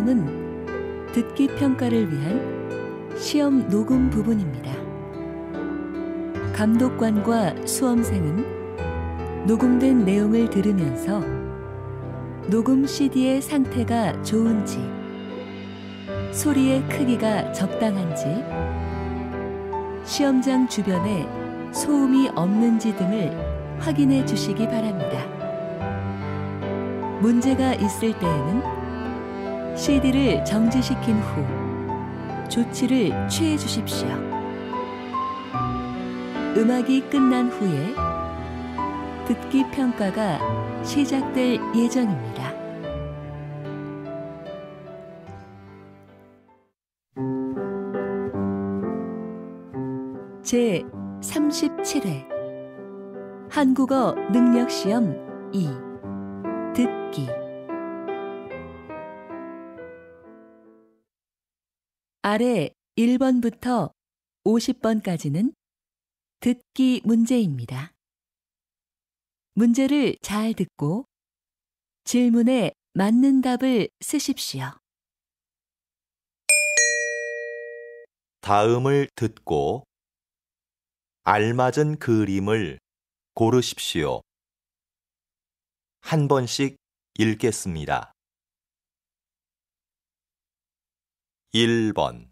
다음은 듣기 평가를 위한 시험 녹음 부분입니다. 감독관과 수험생은 녹음된 내용을 들으면서 녹음 CD의 상태가 좋은지, 소리의 크기가 적당한지, 시험장 주변에 소음이 없는지 등을 확인해 주시기 바랍니다. 문제가 있을 때에는 CD를 정지시킨 후 조치를 취해 주십시오. 음악이 끝난 후에 듣기 평가가 시작될 예정입니다. 제 37회 한국어 능력시험 2 듣기. 아래 1번부터 50번까지는 듣기 문제입니다. 문제를 잘 듣고 질문에 맞는 답을 쓰십시오. 다음을 듣고 알맞은 그림을 고르십시오. 한 번씩 읽겠습니다. 1번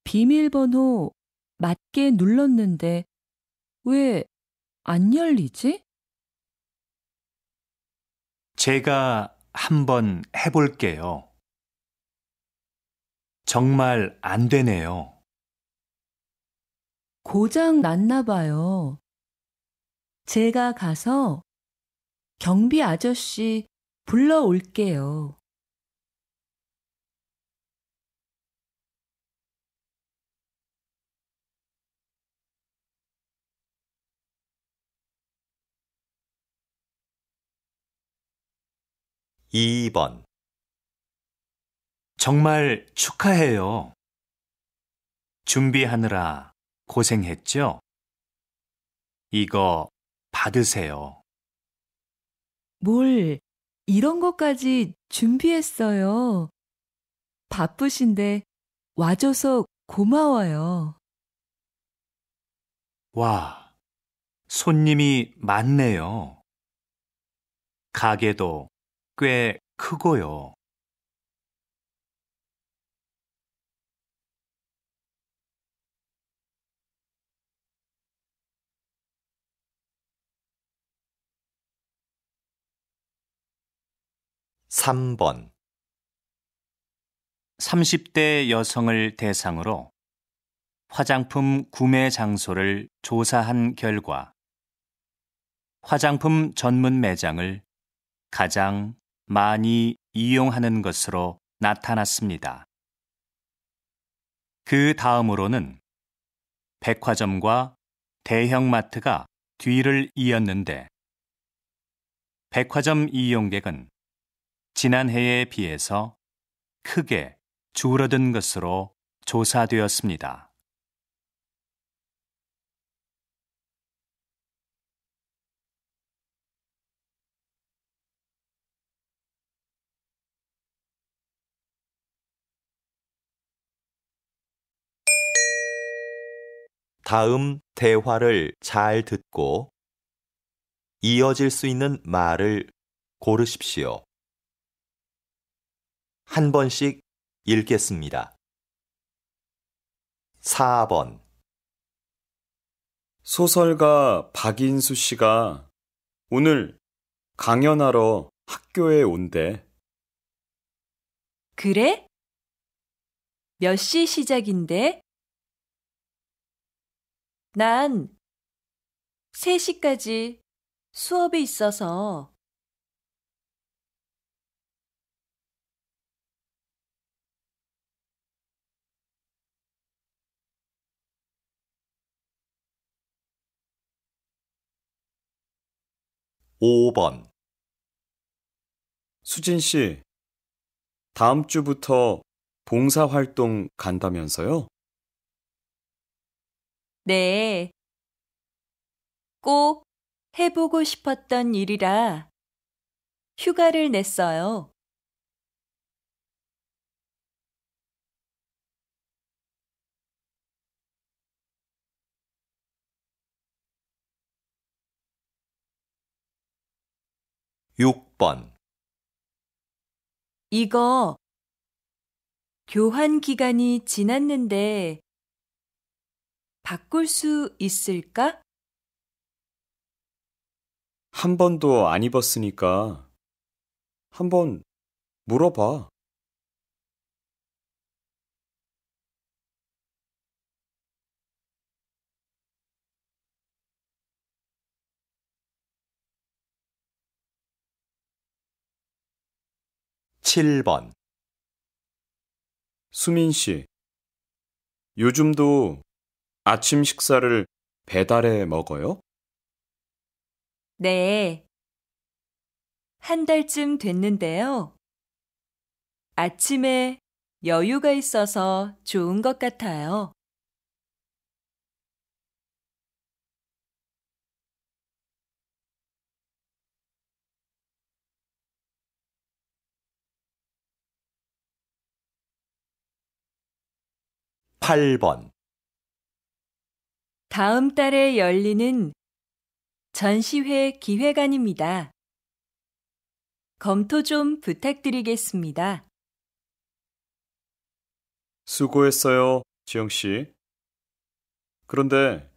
비밀번호 맞게 눌렀는데 왜 안 열리지? 제가 한번 해볼게요. 정말 안 되네요. 고장 났나 봐요. 제가 가서 경비 아저씨 불러올게요. 2번 정말 축하해요. 준비하느라 고생했죠? 이거 받으세요. 뭘 이런 것까지 준비했어요. 바쁘신데 와줘서 고마워요. 와, 손님이 많네요. 가게도 꽤 크고요. 3번 30대 여성을 대상으로 화장품 구매 장소를 조사한 결과 화장품 전문 매장을 가장 많이 이용하는 것으로 나타났습니다. 그 다음으로는 백화점과 대형마트가 뒤를 이었는데 백화점 이용객은 지난해에 비해서 크게 줄어든 것으로 조사되었습니다. 다음 대화를 잘 듣고 이어질 수 있는 말을 고르십시오. 한 번씩 읽겠습니다. 4번 소설가 박인수 씨가 오늘 강연하러 학교에 온대. 그래? 몇 시 시작인데? 난 3시까지 수업이 있어서. (5번) 수진 씨, 다음 주부터 봉사활동 간다면서요? 네. 꼭 해보고 싶었던 일이라 휴가를 냈어요. 육 번 이거 교환 기간이 지났는데 바꿀 수 있을까? 한 번도 안 입었으니까 한번 물어봐. 칠 번 수민 씨, 요즘도 아침 식사를 배달해 먹어요? 네. 한 달쯤 됐는데요. 아침에 여유가 있어서 좋은 것 같아요. 팔 번 다음 달에 열리는 전시회 기획안입니다. 검토 좀 부탁드리겠습니다. 수고했어요, 지영 씨. 그런데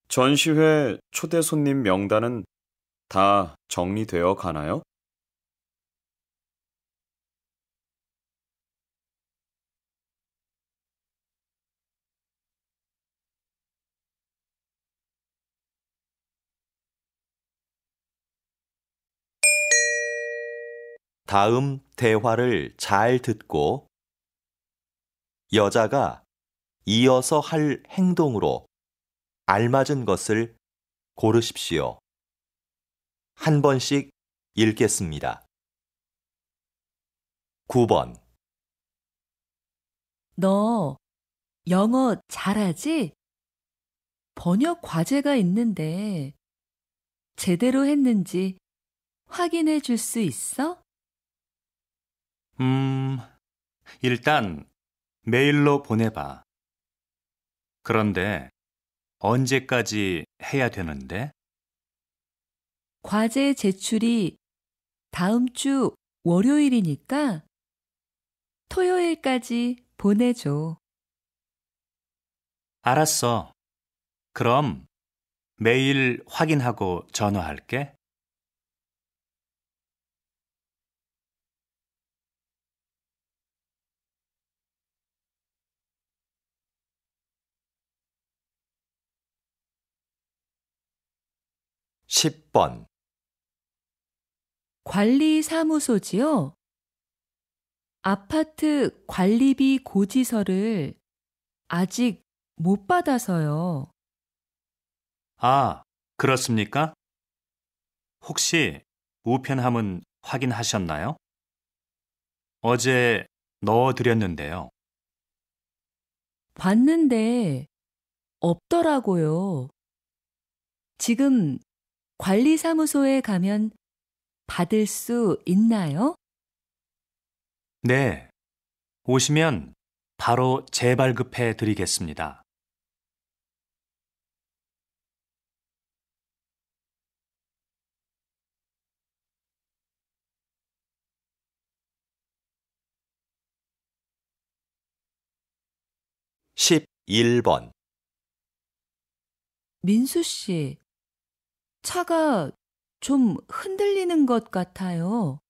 전시회 초대 손님 명단은 다 정리되어 가나요? '다음 대화를 잘 듣고 여자가 이어서 할 행동으로 알맞은 것을 고르십시오. 한 번씩 읽겠습니다. 9번 너 영어 잘하지? 번역 과제가 있는데 제대로 했는지 확인해 줄 수 있어? 일단 메일로 보내봐. 그런데 언제까지 해야 되는데? 과제 제출이 다음 주 월요일이니까 토요일까지 보내줘. 알았어. 그럼 메일 확인하고 전화할게. 10번 관리사무소지요? 아파트 관리비 고지서를 아직 못 받아서요. 아, 그렇습니까? 혹시 우편함은 확인하셨나요? 어제 넣어드렸는데요. 봤는데 없더라고요. 지금 관리사무소에 가면 받을 수 있나요? 네, 오시면 바로 재발급해 드리겠습니다. 11번 민수 씨, 차가 좀 흔들리는 것 같아요.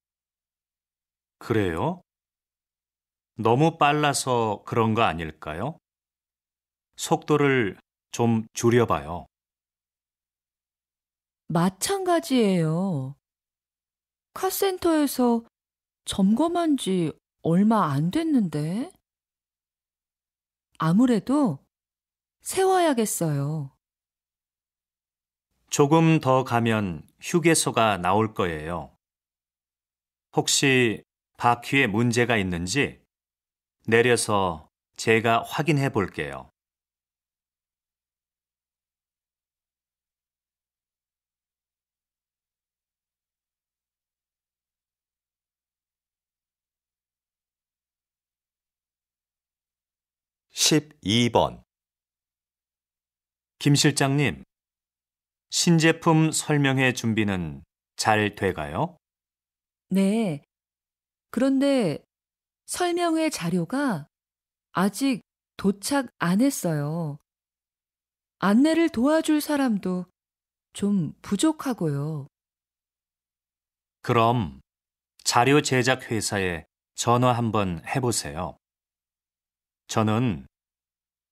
그래요? 너무 빨라서 그런 거 아닐까요? 속도를 좀 줄여봐요. 마찬가지예요. 카센터에서 점검한 지 얼마 안 됐는데. 아무래도 세워야겠어요. 조금 더 가면 휴게소가 나올 거예요. 혹시 바퀴에 문제가 있는지 내려서 제가 확인해 볼게요. 12번. 김 실장님, 신제품 설명회 준비는 잘 돼가요? 네. 그런데 설명회 자료가 아직 도착 안 했어요. 안내를 도와줄 사람도 좀 부족하고요. 그럼 자료 제작 회사에 전화 한번 해보세요. 저는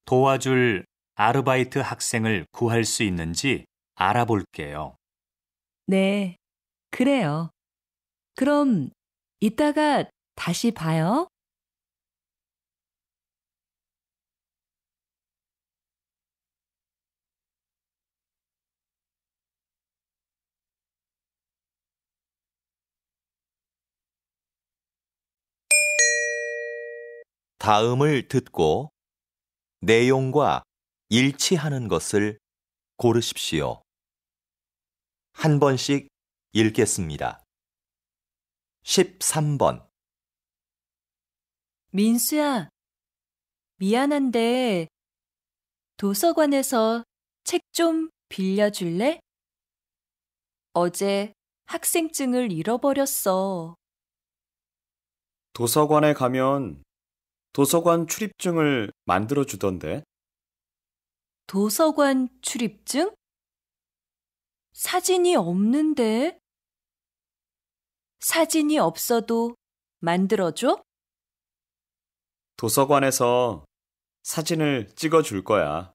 도와줄 아르바이트 학생을 구할 수 있는지 알아볼게요. 네, 그래요. 그럼 이따가 다시 봐요. 다음을 듣고 내용과 일치하는 것을 고르십시오. 한 번씩 읽겠습니다. 13번. 민수야, 미안한데 도서관에서 책 좀 빌려줄래? 어제 학생증을 잃어버렸어. 도서관에 가면 도서관 출입증을 만들어 주던데. 도서관 출입증? 사진이 없는데? 사진이 없어도 만들어줘? 도서관에서 사진을 찍어 줄 거야.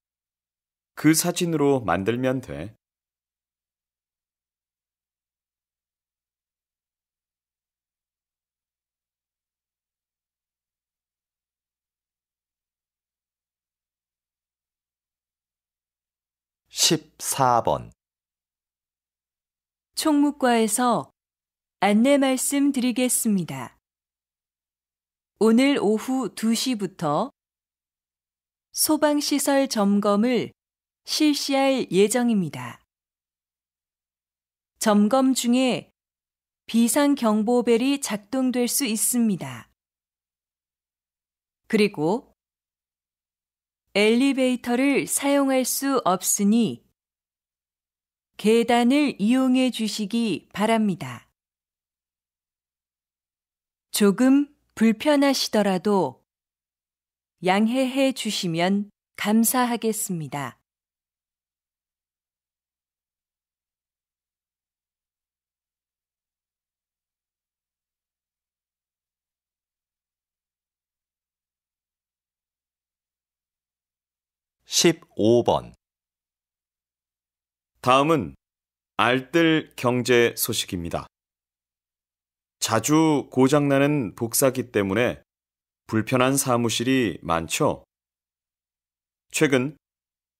그 사진으로 만들면 돼. (14번) 총무과에서 안내 말씀 드리겠습니다. 오늘 오후 2시부터 소방시설 점검을 실시할 예정입니다. 점검 중에 비상경보벨이 작동될 수 있습니다. 그리고 엘리베이터를 사용할 수 없으니 계단을 이용해 주시기 바랍니다. 조금 불편하시더라도 양해해 주시면 감사하겠습니다. (15번) 다음은 알뜰 경제 소식입니다. 자주 고장나는 복사기 때문에 불편한 사무실이 많죠? 최근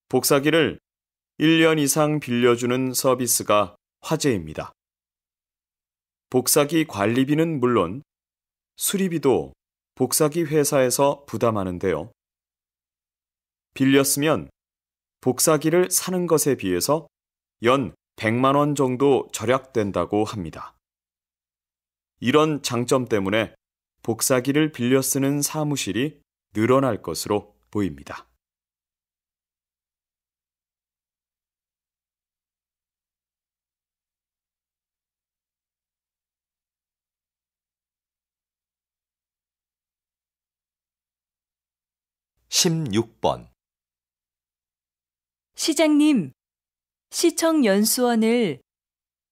복사기를 1년 이상 빌려주는 서비스가 화제입니다. 복사기 관리비는 물론 수리비도 복사기 회사에서 부담하는데요. 빌렸으면 복사기를 사는 것에 비해서 연 100만 원 정도 절약된다고 합니다. 이런 장점 때문에 복사기를 빌려 쓰는 사무실이 늘어날 것으로 보입니다. (16번) 시장님, 시청 연수원을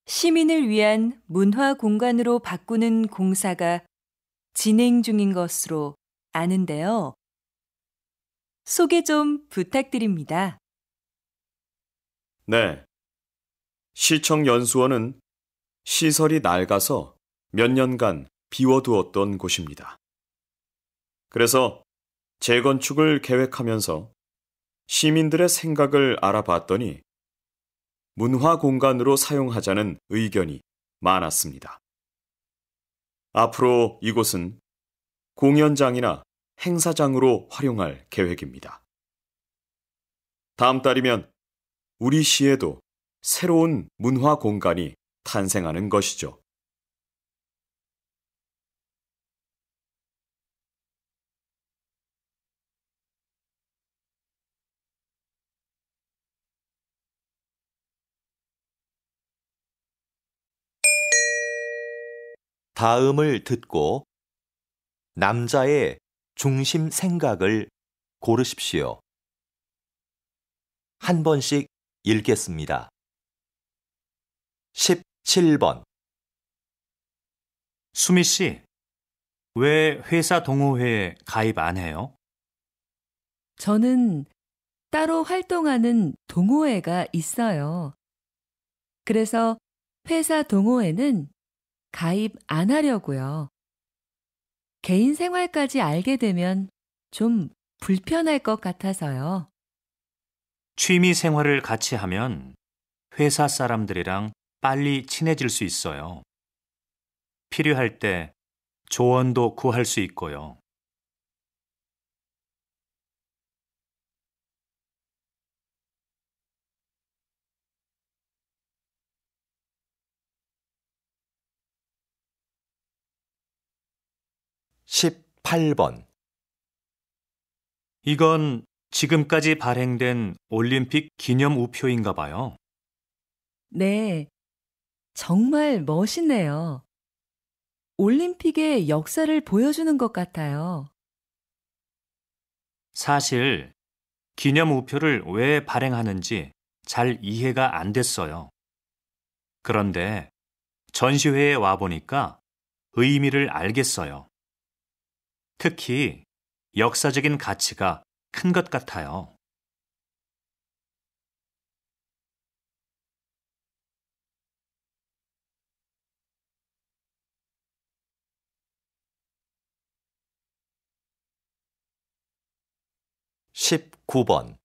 시민을 위한 문화 공간으로 바꾸는 공사가 진행 중인 것으로 아는데요. 소개 좀 부탁드립니다. 네. 시청 연수원은 시설이 낡아서 몇 년간 비워두었던 곳입니다. 그래서 재건축을 계획하면서 시민들의 생각을 알아봤더니 문화 공간으로 사용하자는 의견이 많았습니다. 앞으로 이곳은 공연장이나 행사장으로 활용할 계획입니다. 다음 달이면 우리 시에도 새로운 문화 공간이 탄생하는 것이죠. 다음을 듣고 남자의 중심 생각을 고르십시오. 한 번씩 읽겠습니다. 17번. 수미 씨, 왜 회사 동호회에 가입 안 해요? 저는 따로 활동하는 동호회가 있어요. 그래서 회사 동호회는 가입 안 하려고요. 개인 생활까지 알게 되면 좀 불편할 것 같아서요. 취미 생활을 같이 하면 회사 사람들이랑 빨리 친해질 수 있어요. 필요할 때 조언도 구할 수 있고요. 십팔 번. 이건 지금까지 발행된 올림픽 기념 우표인가 봐요. 네, 정말 멋있네요. 올림픽의 역사를 보여주는 것 같아요. 사실 기념 우표를 왜 발행하는지 잘 이해가 안 됐어요. 그런데 전시회에 와보니까 의미를 알겠어요. 특히 역사적인 가치가 큰 것 같아요. 십구 번.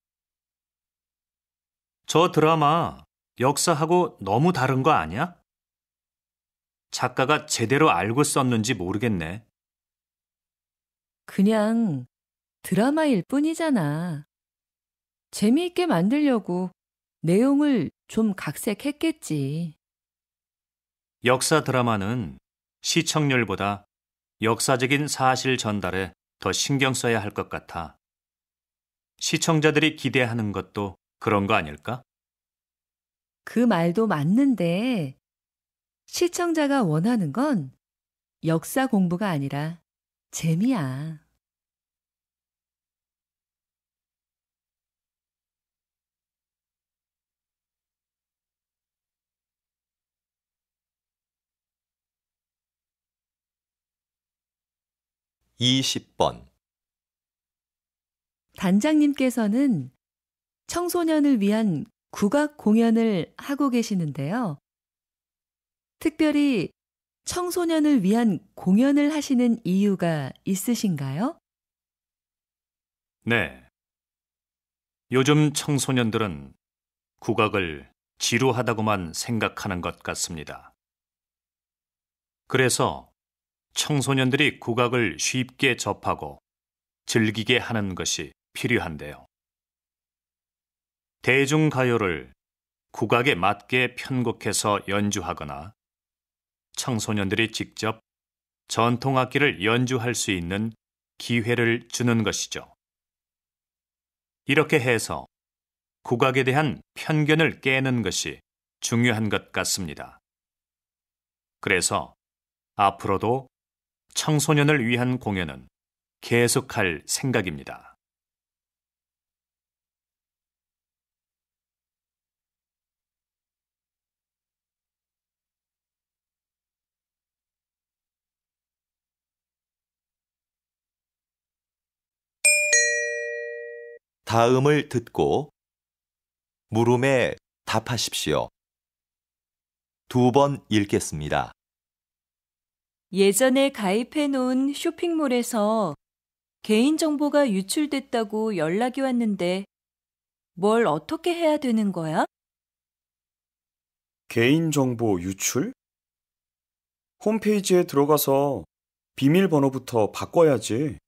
저 드라마 역사하고 너무 다른 거 아니야? 작가가 제대로 알고 썼는지 모르겠네. 그냥 드라마일 뿐이잖아. 재미있게 만들려고 내용을 좀 각색했겠지. 역사 드라마는 시청률보다 역사적인 사실 전달에 더 신경 써야 할 것 같아. 시청자들이 기대하는 것도 그런 거 아닐까? 그 말도 맞는데 시청자가 원하는 건 역사 공부가 아니라 재미야. 이십 번. 단장님께서는 청소년을 위한 국악 공연을 하고 계시는데요. 특별히 청소년을 위한 공연을 하시는 이유가 있으신가요? 네. 요즘 청소년들은 국악을 지루하다고만 생각하는 것 같습니다. 그래서 청소년들이 국악을 쉽게 접하고 즐기게 하는 것이 필요한데요. 대중가요를 국악에 맞게 편곡해서 연주하거나 청소년들이 직접 전통악기를 연주할 수 있는 기회를 주는 것이죠. 이렇게 해서 국악에 대한 편견을 깨는 것이 중요한 것 같습니다. 그래서 앞으로도 청소년을 위한 공연은 계속할 생각입니다. 다음을 듣고 물음에 답하십시오. 두 번 읽겠습니다. 예전에 가입해 놓은 쇼핑몰에서 개인정보가 유출됐다고 연락이 왔는데 뭘 어떻게 해야 되는 거야? 개인정보 유출? 홈페이지에 들어가서 비밀번호부터 바꿔야지.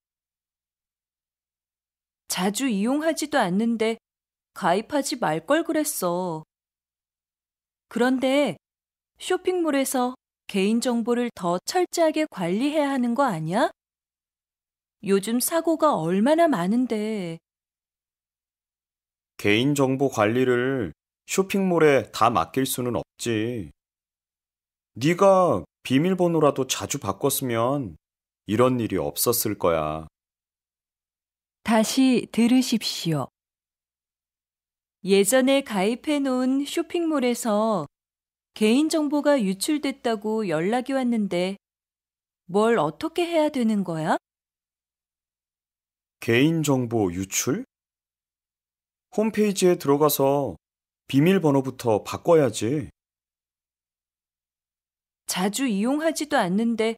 자주 이용하지도 않는데 가입하지 말 걸 그랬어. 그런데 쇼핑몰에서 개인정보를 더 철저하게 관리해야 하는 거 아니야? 요즘 사고가 얼마나 많은데. 개인정보 관리를 쇼핑몰에 다 맡길 수는 없지. 네가 비밀번호라도 자주 바꿨으면 이런 일이 없었을 거야. 다시 들으십시오. 예전에 가입해 놓은 쇼핑몰에서 개인정보가 유출됐다고 연락이 왔는데 뭘 어떻게 해야 되는 거야? 개인정보 유출? 홈페이지에 들어가서 비밀번호부터 바꿔야지. 자주 이용하지도 않는데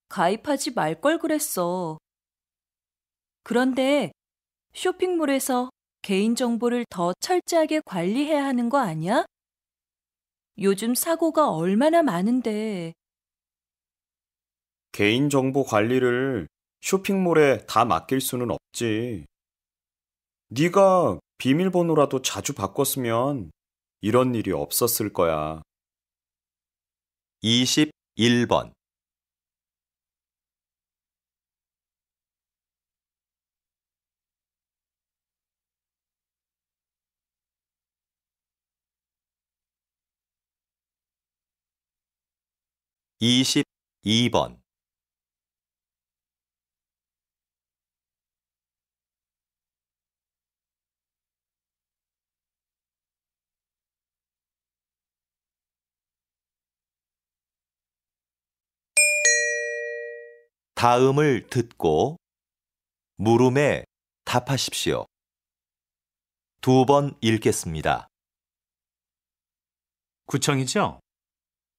가입하지 말 걸 그랬어. 그런데 쇼핑몰에서 개인정보를 더 철저하게 관리해야 하는 거 아니야? 요즘 사고가 얼마나 많은데. 개인정보 관리를 쇼핑몰에 다 맡길 수는 없지. 네가 비밀번호라도 자주 바꿨으면 이런 일이 없었을 거야. 21번. 22번. 다음을 듣고 물음에 답하십시오. 2번 읽겠습니다. 구청이죠?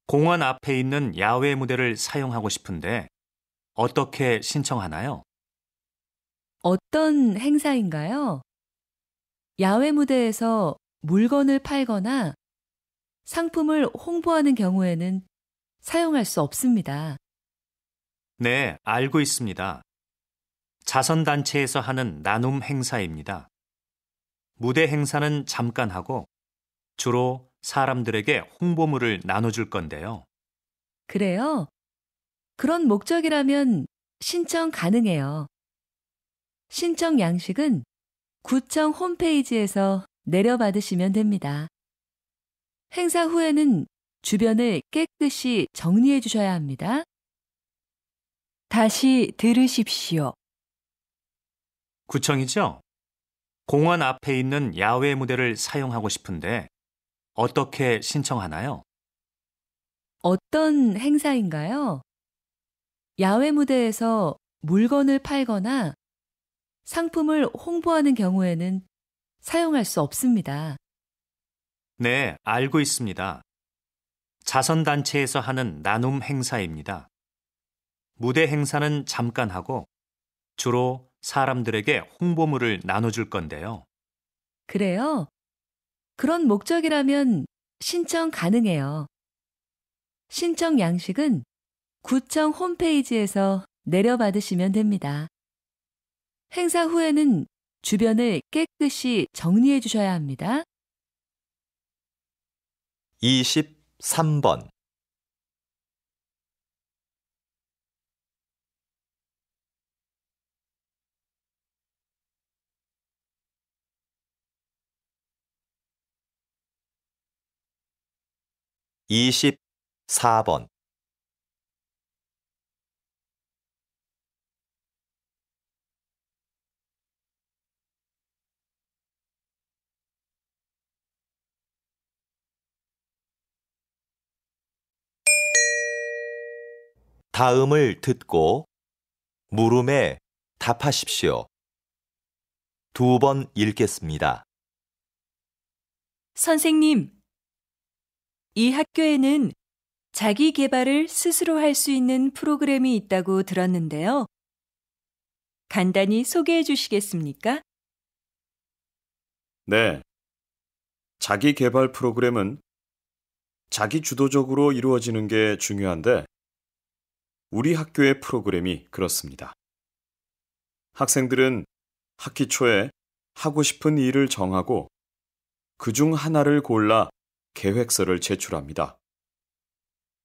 공원 앞에 있는 야외 무대를 사용하고 싶은데 어떻게 신청하나요? 어떤 행사인가요? 야외 무대에서 물건을 팔거나 상품을 홍보하는 경우에는 사용할 수 없습니다. 네, 알고 있습니다. 자선단체에서 하는 나눔 행사입니다. 무대 행사는 잠깐 하고 주로 사람들에게 홍보물을 나눠줄 건데요. 그래요? 그런 목적이라면 신청 가능해요. 신청 양식은 구청 홈페이지에서 내려받으시면 됩니다. 행사 후에는 주변을 깨끗이 정리해 주셔야 합니다. 다시 들으십시오. 구청이죠? 공원 앞에 있는 야외 무대를 사용하고 싶은데 어떻게 신청하나요? 어떤 행사인가요? 야외 무대에서 물건을 팔거나 상품을 홍보하는 경우에는 사용할 수 없습니다. 네, 알고 있습니다. 자선단체에서 하는 나눔 행사입니다. 무대 행사는 잠깐 하고 주로 사람들에게 홍보물을 나눠줄 건데요. 그래요? 그런 목적이라면 신청 가능해요. 신청 양식은 구청 홈페이지에서 내려받으시면 됩니다. 행사 후에는 주변을 깨끗이 정리해 주셔야 합니다. 23번. 24번. 다음을 듣고 물음에 답하십시오. 2번 읽겠습니다. 선생님, 이 학교에는 자기 개발을 스스로 할 수 있는 프로그램이 있다고 들었는데요. 간단히 소개해 주시겠습니까? 네. 자기 개발 프로그램은 자기 주도적으로 이루어지는 게 중요한데 우리 학교의 프로그램이 그렇습니다. 학생들은 학기 초에 하고 싶은 일을 정하고 그중 하나를 골라 계획서를 제출합니다.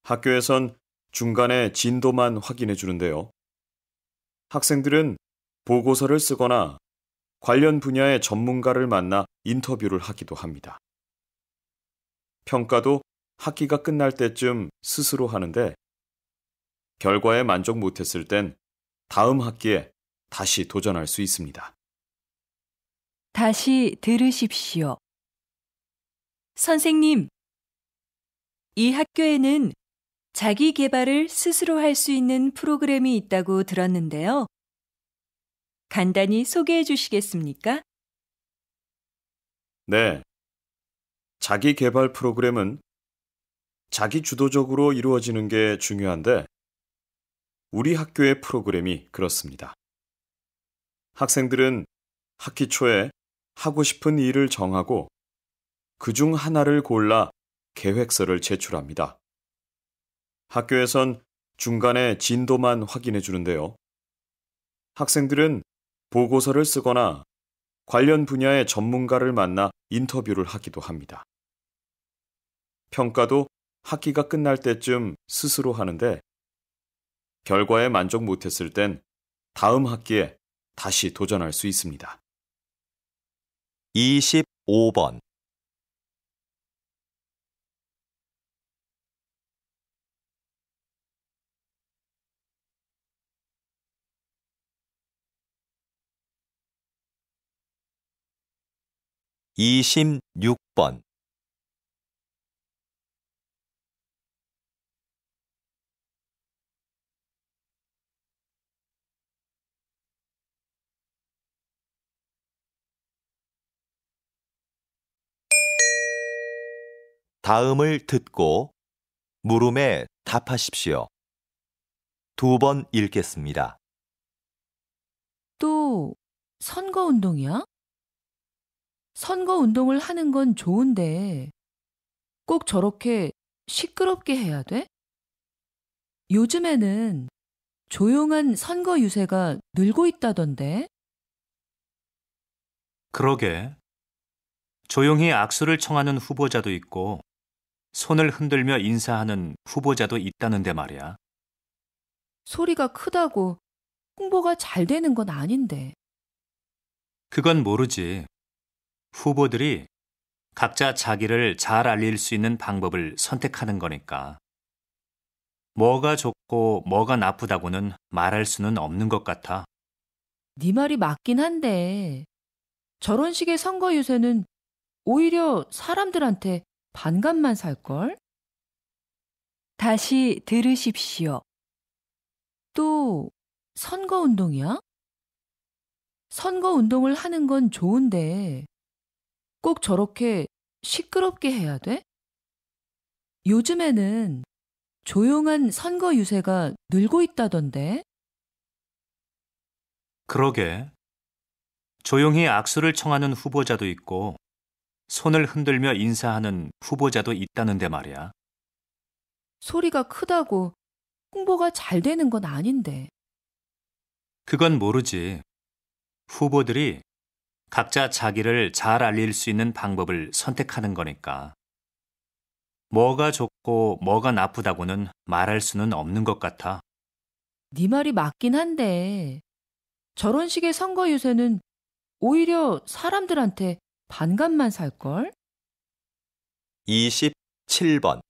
학교에선 중간에 진도만 확인해 주는데요. 학생들은 보고서를 쓰거나 관련 분야의 전문가를 만나 인터뷰를 하기도 합니다. 평가도 학기가 끝날 때쯤 스스로 하는데 결과에 만족 못했을 땐 다음 학기에 다시 도전할 수 있습니다. 다시 들으십시오. 선생님, 이 학교에는 자기 개발을 스스로 할 수 있는 프로그램이 있다고 들었는데요. 간단히 소개해 주시겠습니까? 네. 자기 개발 프로그램은 자기 주도적으로 이루어지는 게 중요한데 우리 학교의 프로그램이 그렇습니다. 학생들은 학기 초에 하고 싶은 일을 정하고 그중 하나를 골라 계획서를 제출합니다. 학교에선 중간에 진도만 확인해 주는데요. 학생들은 보고서를 쓰거나 관련 분야의 전문가를 만나 인터뷰를 하기도 합니다. 평가도 학기가 끝날 때쯤 스스로 하는데 결과에 만족 못했을 땐 다음 학기에 다시 도전할 수 있습니다. 25번. 26번. '다음을 듣고 물음에 답하십시오. 2번 읽겠습니다. 또 선거운동이야? 선거운동을 하는 건 좋은데 꼭 저렇게 시끄럽게 해야 돼? 요즘에는 조용한 선거 유세가 늘고 있다던데? 그러게. 조용히 악수를 청하는 후보자도 있고 손을 흔들며 인사하는 후보자도 있다는데 말이야. 소리가 크다고 홍보가 잘 되는 건 아닌데. 그건 모르지. 후보들이 각자 자기를 잘 알릴 수 있는 방법을 선택하는 거니까. 뭐가 좋고 뭐가 나쁘다고는 말할 수는 없는 것 같아. 네 말이 맞긴 한데 저런 식의 선거 유세는 오히려 사람들한테 반감만 살걸? 다시 들으십시오. 또 선거운동이야? 선거운동을 하는 건 좋은데 꼭 저렇게 시끄럽게 해야 돼? 요즘에는 조용한 선거 유세가 늘고 있다던데? 그러게. 조용히 악수를 청하는 후보자도 있고 손을 흔들며 인사하는 후보자도 있다는데 말이야. 소리가 크다고 홍보가 잘 되는 건 아닌데. 그건 모르지. 후보들이 각자 자기를 잘 알릴 수 있는 방법을 선택하는 거니까. 뭐가 좋고 뭐가 나쁘다고는 말할 수는 없는 것 같아. 네 말이 맞긴 한데 저런 식의 선거 유세는 오히려 사람들한테 반감만 살걸? 27번.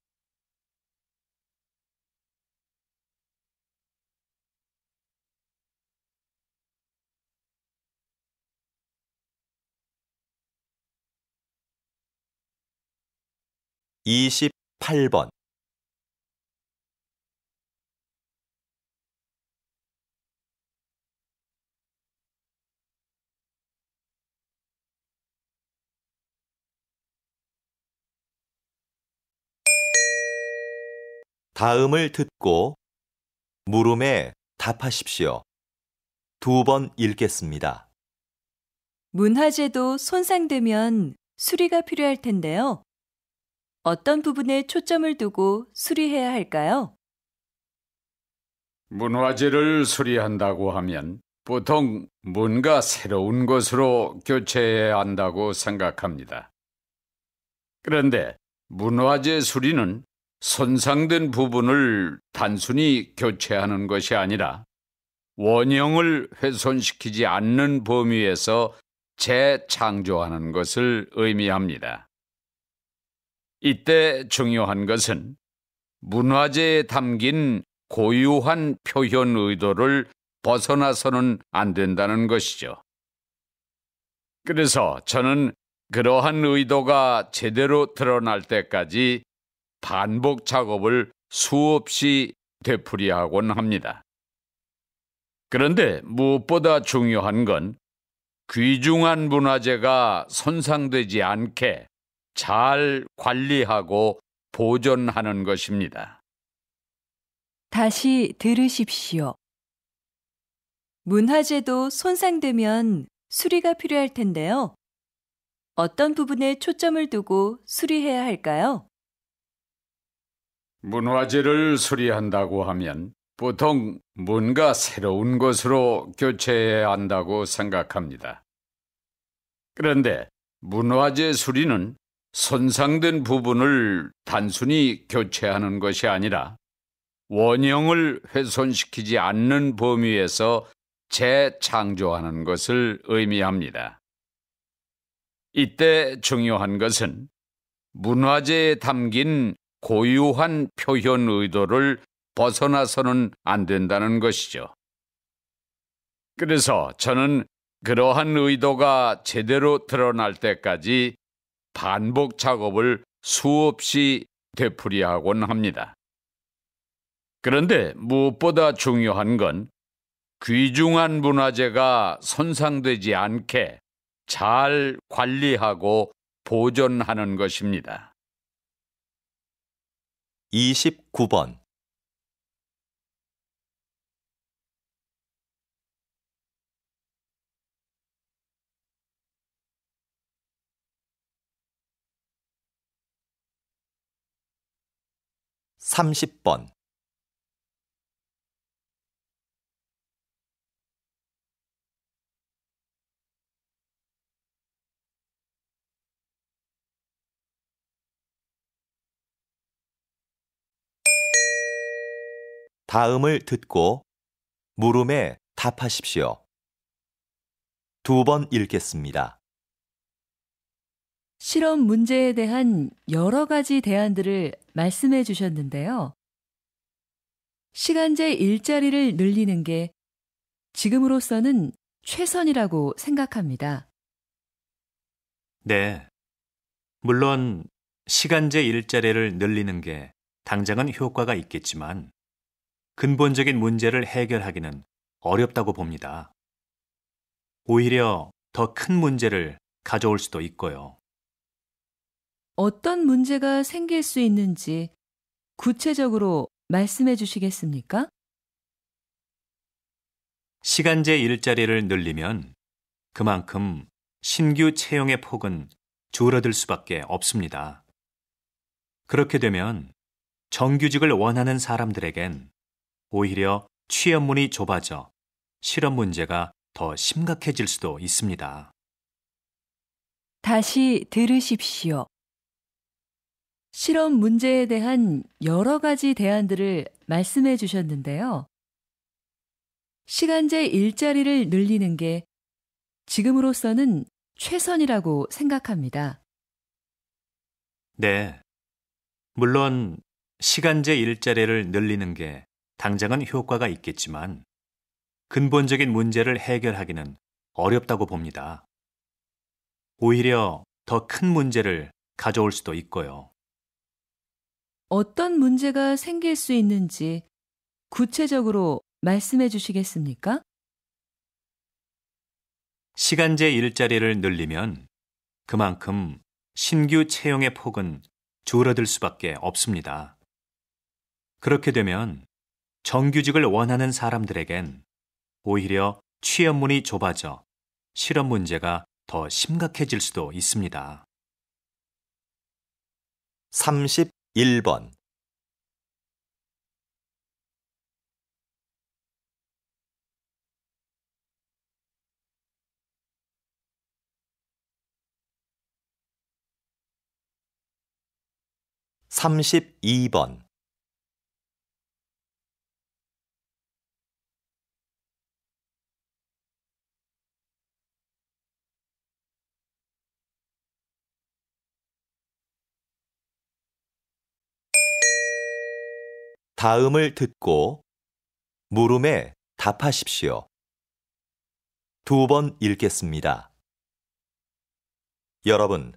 28번. '다음을 듣고 물음에 답하십시오. 2번 읽겠습니다. 문화재도 손상되면 수리가 필요할 텐데요. 어떤 부분에 초점을 두고 수리해야 할까요? 문화재를 수리한다고 하면 보통 뭔가 새로운 것으로 교체해야 한다고 생각합니다. 그런데 문화재 수리는 손상된 부분을 단순히 교체하는 것이 아니라 원형을 훼손시키지 않는 범위에서 재창조하는 것을 의미합니다. 이때 중요한 것은 문화재에 담긴 고유한 표현 의도를 벗어나서는 안 된다는 것이죠. 그래서 저는 그러한 의도가 제대로 드러날 때까지 반복 작업을 수없이 되풀이하곤 합니다. 그런데 무엇보다 중요한 건 귀중한 문화재가 손상되지 않게 잘 관리하고 보존하는 것입니다. 다시 들으십시오. 문화재도 손상되면 수리가 필요할 텐데요. 어떤 부분에 초점을 두고 수리해야 할까요? 문화재를 수리한다고 하면 보통 뭔가 새로운 것으로 교체해야 한다고 생각합니다. 그런데 문화재 수리는 손상된 부분을 단순히 교체하는 것이 아니라 원형을 훼손시키지 않는 범위에서 재창조하는 것을 의미합니다. 이때 중요한 것은 문화재에 담긴 고유한 표현 의도를 벗어나서는 안 된다는 것이죠. 그래서 저는 그러한 의도가 제대로 드러날 때까지 반복 작업을 수없이 되풀이하곤 합니다. 그런데 무엇보다 중요한 건 귀중한 문화재가 손상되지 않게 잘 관리하고 보존하는 것입니다. 29번. (30번) 다음을 듣고 물음에 답하십시오. 2번 읽겠습니다. 실험 문제에 대한 여러 가지 대안들을 말씀해 주셨는데요. 시간제 일자리를 늘리는 게 지금으로서는 최선이라고 생각합니다. 네. 물론 시간제 일자리를 늘리는 게 당장은 효과가 있겠지만 근본적인 문제를 해결하기는 어렵다고 봅니다. 오히려 더 큰 문제를 가져올 수도 있고요. 어떤 문제가 생길 수 있는지 구체적으로 말씀해 주시겠습니까? 시간제 일자리를 늘리면 그만큼 신규 채용의 폭은 줄어들 수밖에 없습니다. 그렇게 되면 정규직을 원하는 사람들에겐 오히려 취업문이 좁아져 실업 문제가 더 심각해질 수도 있습니다. 다시 들으십시오. 실험 문제에 대한 여러 가지 대안들을 말씀해 주셨는데요. 시간제 일자리를 늘리는 게 지금으로서는 최선이라고 생각합니다. 네. 물론 시간제 일자리를 늘리는 게 당장은 효과가 있겠지만 근본적인 문제를 해결하기는 어렵다고 봅니다. 오히려 더 큰 문제를 가져올 수도 있고요. 어떤 문제가 생길 수 있는지 구체적으로 말씀해 주시겠습니까? 시간제 일자리를 늘리면 그만큼 신규 채용의 폭은 줄어들 수밖에 없습니다. 그렇게 되면 정규직을 원하는 사람들에겐 오히려 취업문이 좁아져 실업 문제가 더 심각해질 수도 있습니다. 31번. (32번) 다음을 듣고 물음에 답하십시오. 2번 읽겠습니다. 여러분,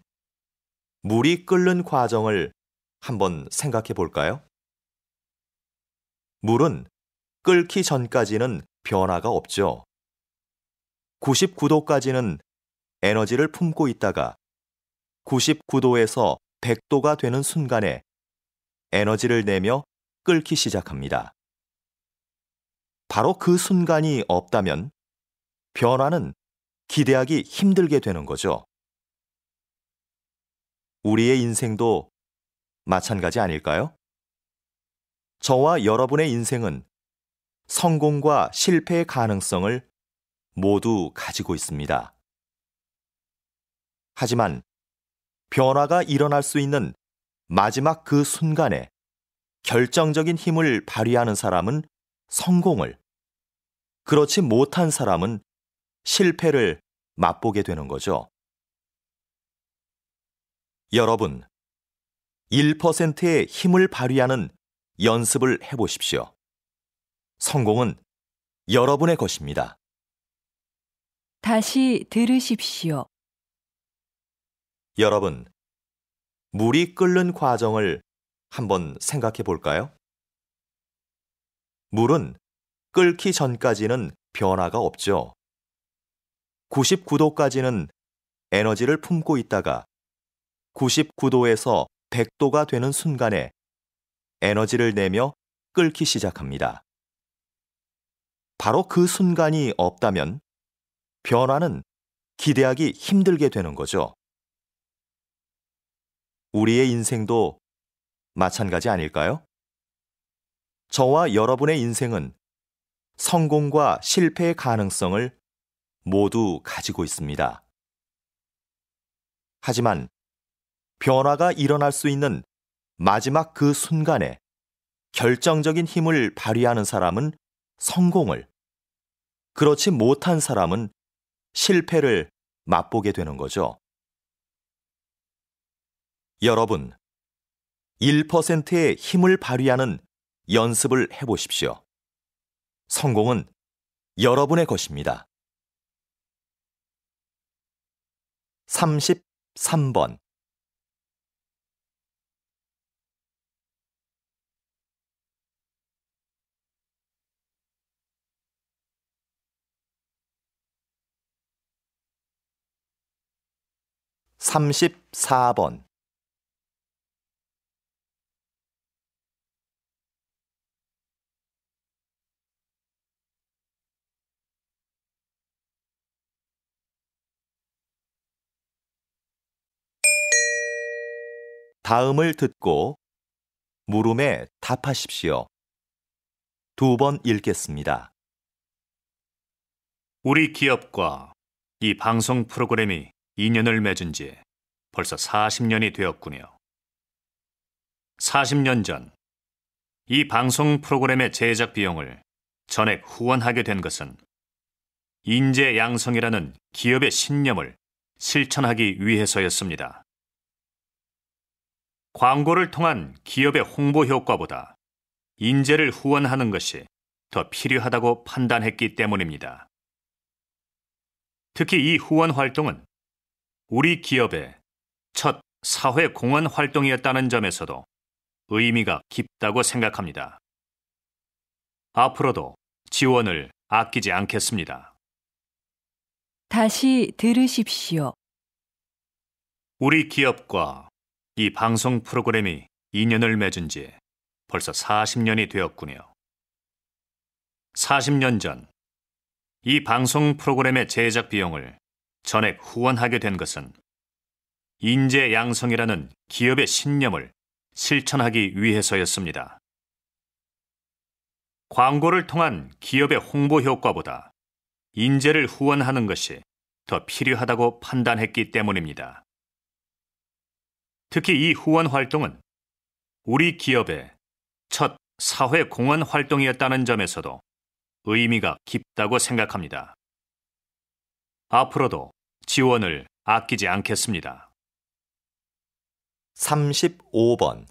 물이 끓는 과정을 한번 생각해 볼까요? 물은 끓기 전까지는 변화가 없죠. 99도까지는 에너지를 품고 있다가 99도에서 100도가 되는 순간에 에너지를 내며 끓기 시작합니다. 바로 그 순간이 없다면 변화는 기대하기 힘들게 되는 거죠. 우리의 인생도 마찬가지 아닐까요? 저와 여러분의 인생은 성공과 실패의 가능성을 모두 가지고 있습니다. 하지만 변화가 일어날 수 있는 마지막 그 순간에 결정적인 힘을 발휘하는 사람은 성공을, 그렇지 못한 사람은 실패를 맛보게 되는 거죠. 여러분, 1%의 힘을 발휘하는 연습을 해보십시오. 성공은 여러분의 것입니다. 다시 들으십시오. 여러분, 물이 끓는 과정을 한번 생각해 볼까요? 물은 끓기 전까지는 변화가 없죠. 99도까지는 에너지를 품고 있다가 99도에서 100도가 되는 순간에 에너지를 내며 끓기 시작합니다. 바로 그 순간이 없다면 변화는 기대하기 힘들게 되는 거죠. 우리의 인생도 마찬가지 아닐까요? 저와 여러분의 인생은 성공과 실패의 가능성을 모두 가지고 있습니다. 하지만 변화가 일어날 수 있는 마지막 그 순간에 결정적인 힘을 발휘하는 사람은 성공을, 그렇지 못한 사람은 실패를 맛보게 되는 거죠. 여러분, 1%의 힘을 발휘하는 연습을 해보십시오. 성공은 여러분의 것입니다. 33번 (34번) 다음을 듣고 물음에 답하십시오. 2번 읽겠습니다. 우리 기업과 이 방송 프로그램이 인연을 맺은 지 벌써 40년이 되었군요. 40년 전 이 방송 프로그램의 제작 비용을 전액 후원하게 된 것은 인재 양성이라는 기업의 신념을 실천하기 위해서였습니다. 광고를 통한 기업의 홍보 효과보다 인재를 후원하는 것이 더 필요하다고 판단했기 때문입니다. 특히 이 후원 활동은 우리 기업의 첫 사회 공헌 활동이었다는 점에서도 의미가 깊다고 생각합니다. 앞으로도 지원을 아끼지 않겠습니다. 다시 들으십시오. 우리 기업과 이 방송 프로그램이 인연을 맺은 지 벌써 40년이 되었군요. 40년 전 이 방송 프로그램의 제작 비용을 전액 후원하게 된 것은 인재 양성이라는 기업의 신념을 실천하기 위해서였습니다. 광고를 통한 기업의 홍보 효과보다 인재를 후원하는 것이 더 필요하다고 판단했기 때문입니다. 특히 이 후원 활동은 우리 기업의 첫 사회 공헌 활동이었다는 점에서도 의미가 깊다고 생각합니다. 앞으로도 지원을 아끼지 않겠습니다. 35번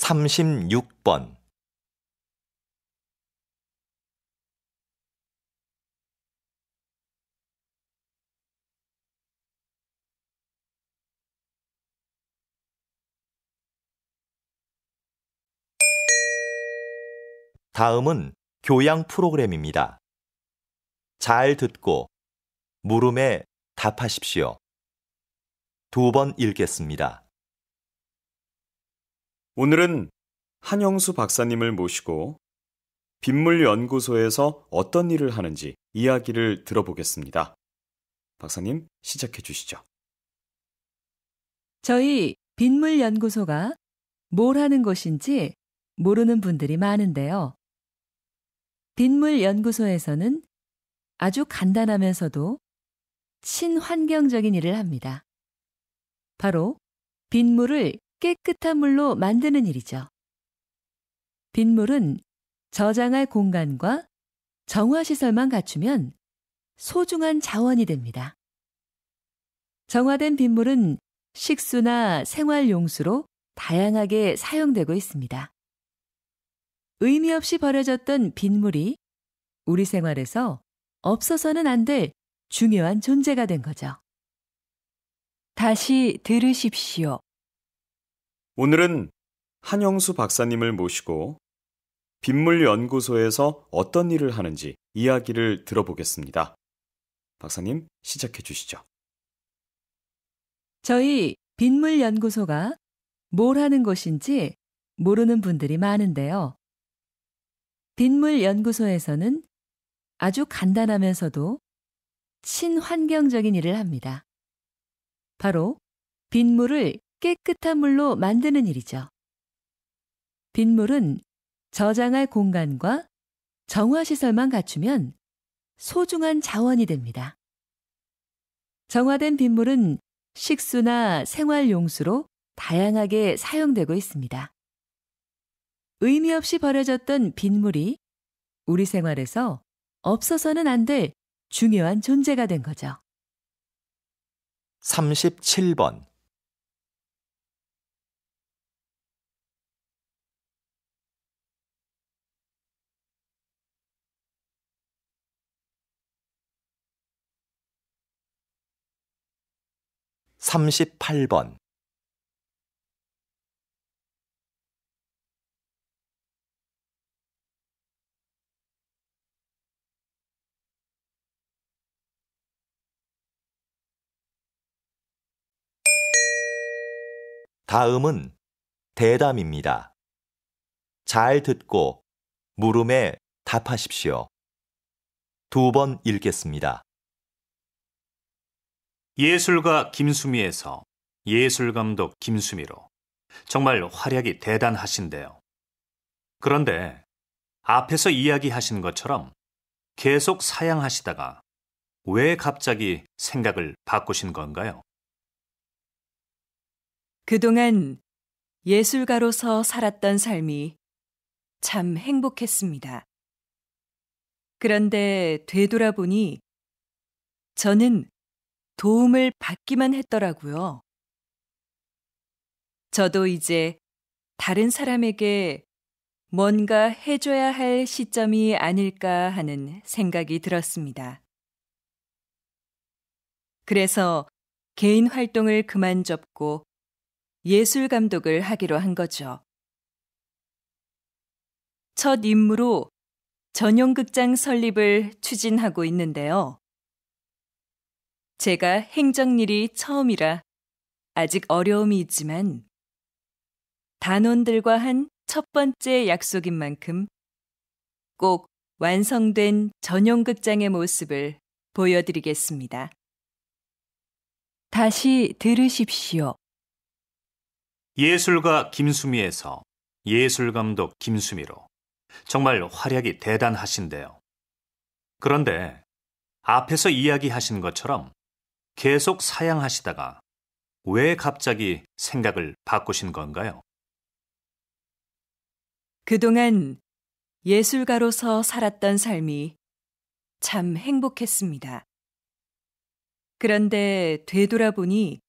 36번. 다음은 교양 프로그램입니다. 잘 듣고 물음에 답하십시오. 2번 읽겠습니다. 오늘은 한영수 박사님을 모시고 빗물연구소에서 어떤 일을 하는지 이야기를 들어보겠습니다. 박사님, 시작해 주시죠. 저희 빗물연구소가 뭘 하는 곳인지 모르는 분들이 많은데요. 빗물연구소에서는 아주 간단하면서도 친환경적인 일을 합니다. 바로 빗물을 깨끗한 물로 만드는 일이죠. 빗물은 저장할 공간과 정화시설만 갖추면 소중한 자원이 됩니다. 정화된 빗물은 식수나 생활용수로 다양하게 사용되고 있습니다. 의미 없이 버려졌던 빗물이 우리 생활에서 없어서는 안 될 중요한 존재가 된 거죠. 다시 들으십시오. 오늘은 한영수 박사님을 모시고 빗물연구소에서 어떤 일을 하는지 이야기를 들어보겠습니다. 박사님, 시작해 주시죠. 저희 빗물연구소가 뭘 하는 곳인지 모르는 분들이 많은데요. 빗물연구소에서는 아주 간단하면서도 친환경적인 일을 합니다. 바로 빗물을 깨끗한 물로 만드는 일이죠. 빗물은 저장할 공간과 정화시설만 갖추면 소중한 자원이 됩니다. 정화된 빗물은 식수나 생활용수로 다양하게 사용되고 있습니다. 의미 없이 버려졌던 빗물이 우리 생활에서 없어서는 안 될 중요한 존재가 된 거죠. 37번. (38번) 다음은 대담입니다. 잘 듣고 물음에 답하십시오. 2번 읽겠습니다. 예술가 김수미에서 예술감독 김수미로 정말 활약이 대단하신데요. 그런데 앞에서 이야기하신 것처럼 계속 사양하시다가 왜 갑자기 생각을 바꾸신 건가요? 그동안 예술가로서 살았던 삶이 참 행복했습니다. 그런데 되돌아보니 저는 도움을 받기만 했더라고요. 저도 이제 다른 사람에게 뭔가 해줘야 할 시점이 아닐까 하는 생각이 들었습니다. 그래서 개인 활동을 그만 접고 예술 감독을 하기로 한 거죠. 첫 임무로 전용극장 설립을 추진하고 있는데요. 제가 행정일이 처음이라 아직 어려움이 있지만 단원들과 한 첫 번째 약속인 만큼 꼭 완성된 전용극장의 모습을 보여드리겠습니다. 다시 들으십시오. 예술가 김수미에서 예술감독 김수미로 정말 활약이 대단하신데요. 그런데 앞에서 이야기하신 것처럼 계속 사양하시다가 왜 갑자기 생각을 바꾸신 건가요? 그동안 예술가로서 살았던 삶이 참 행복했습니다. 그런데 되돌아보니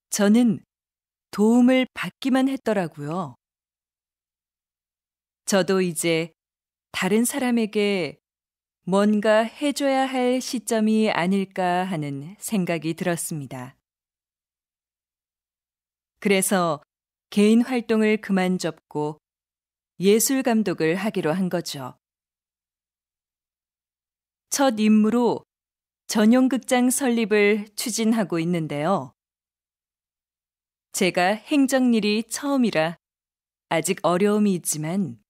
저는 도움을 받기만 했더라고요. 저도 이제 다른 사람에게 뭔가 해줘야 할 시점이 아닐까 하는 생각이 들었습니다. 그래서 개인 활동을 그만 접고 예술 감독을 하기로 한 거죠. 첫 임무로 전용극장 설립을 추진하고 있는데요. 제가 행정일이 처음이라 아직 어려움이 있지만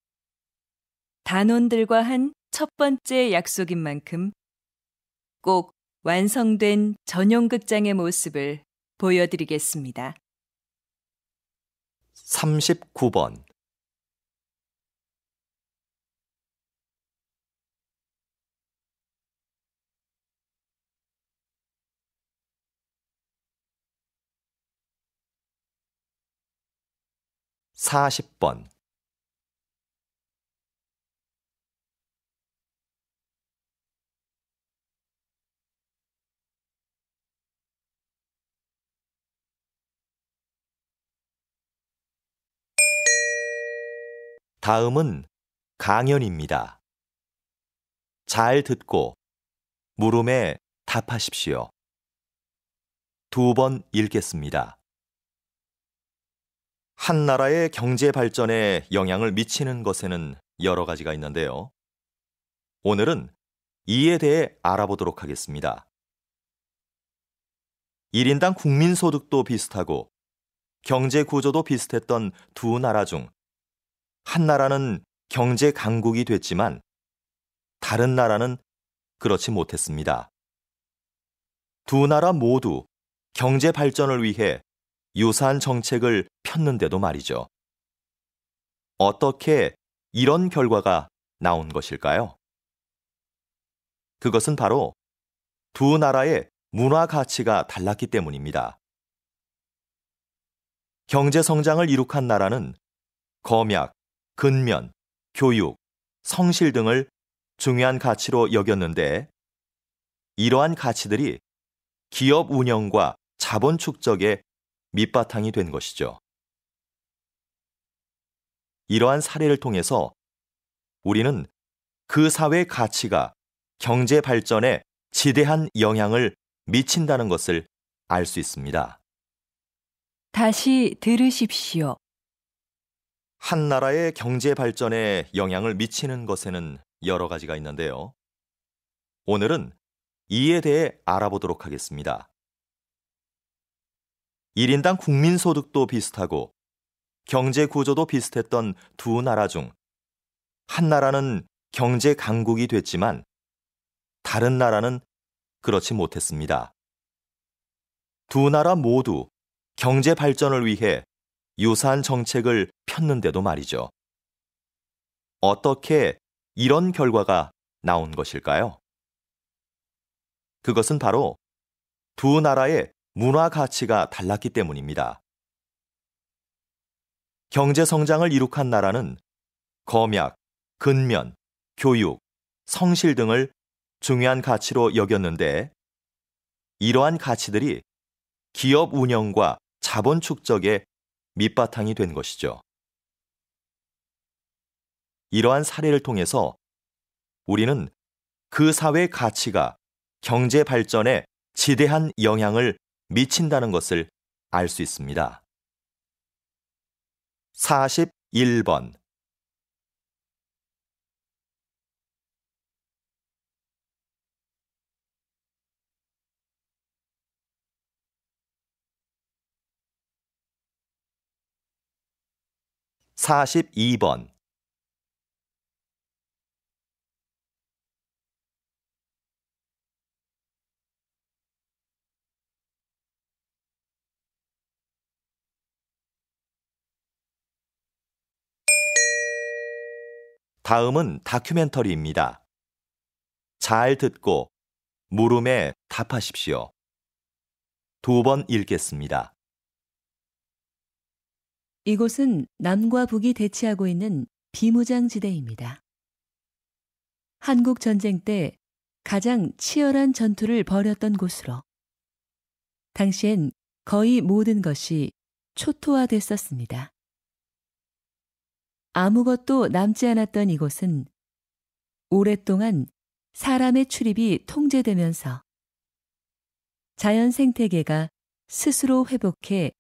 단원들과 한 첫 번째 약속인 만큼 꼭 완성된 전용극장의 모습을 보여드리겠습니다. 39번. 사십 번. 다음은 강연입니다. 잘 듣고 물음에 답하십시오. 2번 읽겠습니다. 한 나라의 경제 발전에 영향을 미치는 것에는 여러 가지가 있는데요. 오늘은 이에 대해 알아보도록 하겠습니다. 1인당 국민소득도 비슷하고 경제 구조도 비슷했던 두 나라 중 한 나라는 경제 강국이 됐지만 다른 나라는 그렇지 못했습니다. 두 나라 모두 경제 발전을 위해 유사한 정책을 폈는데도 말이죠. 어떻게 이런 결과가 나온 것일까요? 그것은 바로 두 나라의 문화 가치가 달랐기 때문입니다. 경제 성장을 이룩한 나라는 검약, 근면, 교육, 성실 등을 중요한 가치로 여겼는데 이러한 가치들이 기업 운영과 자본 축적의 밑바탕이 된 것이죠. 이러한 사례를 통해서 우리는 그 사회 가치가 경제 발전에 지대한 영향을 미친다는 것을 알 수 있습니다. 다시 들으십시오. 한 나라의 경제 발전에 영향을 미치는 것에는 여러 가지가 있는데요. 오늘은 이에 대해 알아보도록 하겠습니다. 1인당 국민소득도 비슷하고 경제 구조도 비슷했던 두 나라 중 한 나라는 경제 강국이 됐지만 다른 나라는 그렇지 못했습니다. 두 나라 모두 경제 발전을 위해 유사한 정책을 폈는데도 말이죠. 어떻게 이런 결과가 나온 것일까요? 그것은 바로 두 나라의 문화 가치가 달랐기 때문입니다. 경제 성장을 이룩한 나라는 검약, 근면, 교육, 성실 등을 중요한 가치로 여겼는데 이러한 가치들이 기업 운영과 자본 축적의 밑바탕이 된 것이죠. 이러한 사례를 통해서 우리는 그 사회 가치가 경제 발전에 지대한 영향을 미친다는 것을 알 수 있습니다. 41번. (42번) 다음은 다큐멘터리입니다. 잘 듣고 물음에 답하십시오. 2번 읽겠습니다. 이곳은 남과 북이 대치하고 있는 비무장지대입니다. 한국 전쟁 때 가장 치열한 전투를 벌였던 곳으로 당시엔 거의 모든 것이 초토화됐었습니다. 아무것도 남지 않았던 이곳은 오랫동안 사람의 출입이 통제되면서 자연 생태계가 스스로 회복해